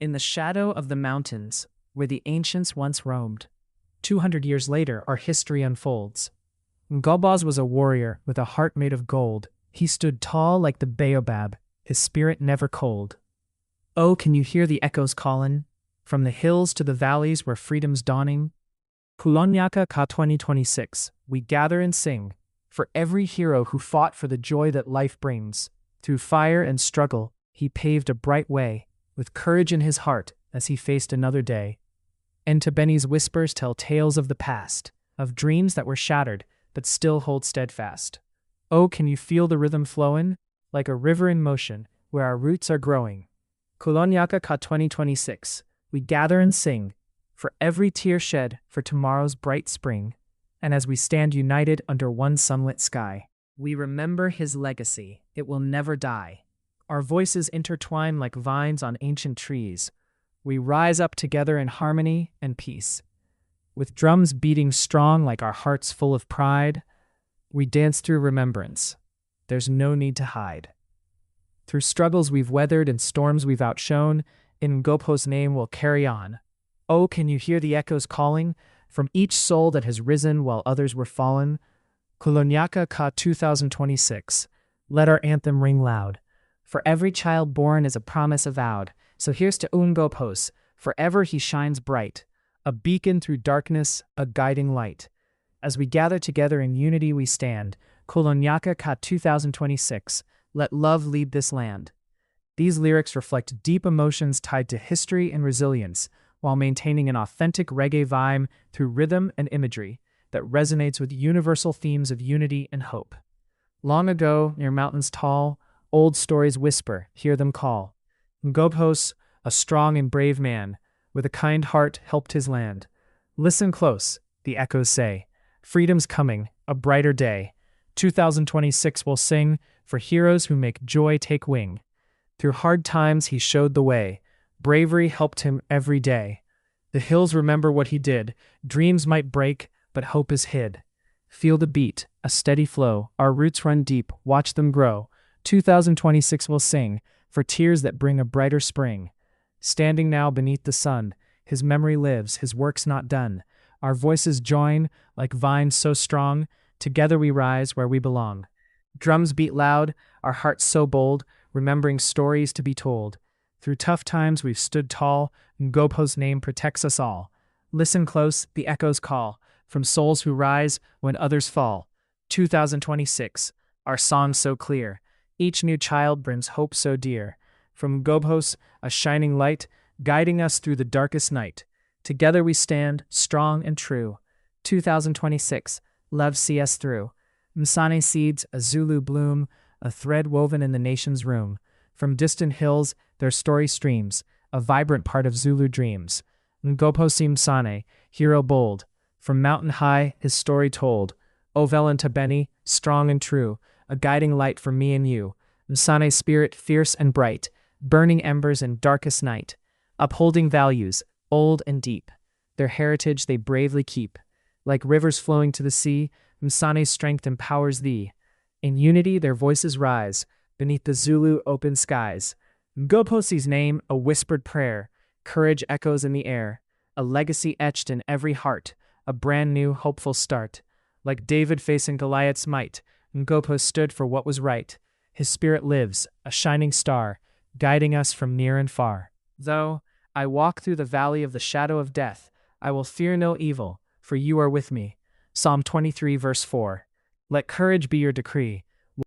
In the shadow of the mountains, where the ancients once roamed, 200 years later, our history unfolds. Mgobhozi was a warrior with a heart made of gold. He stood tall like the baobab, his spirit never cold. Oh, can you hear the echoes calling? From the hills to the valleys where freedom's dawning? Kulonyaka Ka 2026, we gather and sing for every hero who fought for the joy that life brings. Through fire and struggle, he paved a bright way, with courage in his heart as he faced another day. Entabeni's whispers tell tales of the past, of dreams that were shattered but still hold steadfast. Oh, can you feel the rhythm flowing? Like a river in motion, where our roots are growing. Kulonyaka Ka 2026, we gather and sing for every tear shed for tomorrow's bright spring. And as we stand united under one sunlit sky, we remember his legacy. It will never die. Our voices intertwine like vines on ancient trees. We rise up together in harmony and peace. With drums beating strong like our hearts full of pride, we dance through remembrance. There's no need to hide. Through struggles we've weathered and storms we've outshone, in Mgobhozi's name we'll carry on. Oh, can you hear the echoes calling from each soul that has risen while others were fallen? Kulonyaka Ka 2026, let our anthem ring loud. For every child born is a promise avowed. So here's to Mgobhozi, forever he shines bright, a beacon through darkness, a guiding light. As we gather together in unity we stand, Kulonyaka Ka 2026, let love lead this land. These lyrics reflect deep emotions tied to history and resilience, while maintaining an authentic reggae vibe through rhythm and imagery that resonates with universal themes of unity and hope. Long ago, near mountains tall, old stories whisper, hear them call. Mgobhozi, a strong and brave man, with a kind heart helped his land. Listen close, the echoes say. Freedom's coming, a brighter day. 2026 will sing for heroes who make joy take wing. Through hard times he showed the way. Bravery helped him every day. The hills remember what he did. Dreams might break, but hope is hid. Feel the beat, a steady flow. Our roots run deep, watch them grow. 2026 will sing for tears that bring a brighter spring. Standing now beneath the sun, his memory lives, his work's not done. Our voices join like vines so strong. Together we rise where we belong. Drums beat loud, our hearts so bold, remembering stories to be told. Through tough times we've stood tall, Mgobhozi's name protects us all. Listen close, the echoes call, from souls who rise when others fall. 2026, our song so clear, each new child brings hope so dear. From Mgobhozi, a shining light, guiding us through the darkest night. Together we stand, strong and true. 2026, love see us through. Msane seeds, a Zulu bloom, a thread woven in the nation's room. From distant hills, their story streams, a vibrant part of Zulu dreams. Mgobhozi Msane, hero bold, from mountain high, his story told. Ovel and entabeni, strong and true, a guiding light for me and you. Msane's spirit, fierce and bright, burning embers in darkest night. Upholding values, old and deep. Their heritage they bravely keep. Like rivers flowing to the sea, Msane's strength empowers thee. In unity their voices rise, beneath the Zulu open skies. Mgobhozi's name, a whispered prayer. Courage echoes in the air. A legacy etched in every heart. A brand new, hopeful start. Like David facing Goliath's might, Mgobhozi stood for what was right. His spirit lives, a shining star, guiding us from near and far. Though I walk through the valley of the shadow of death, I will fear no evil, for you are with me. Psalm 23 verse 4. Let courage be your decree.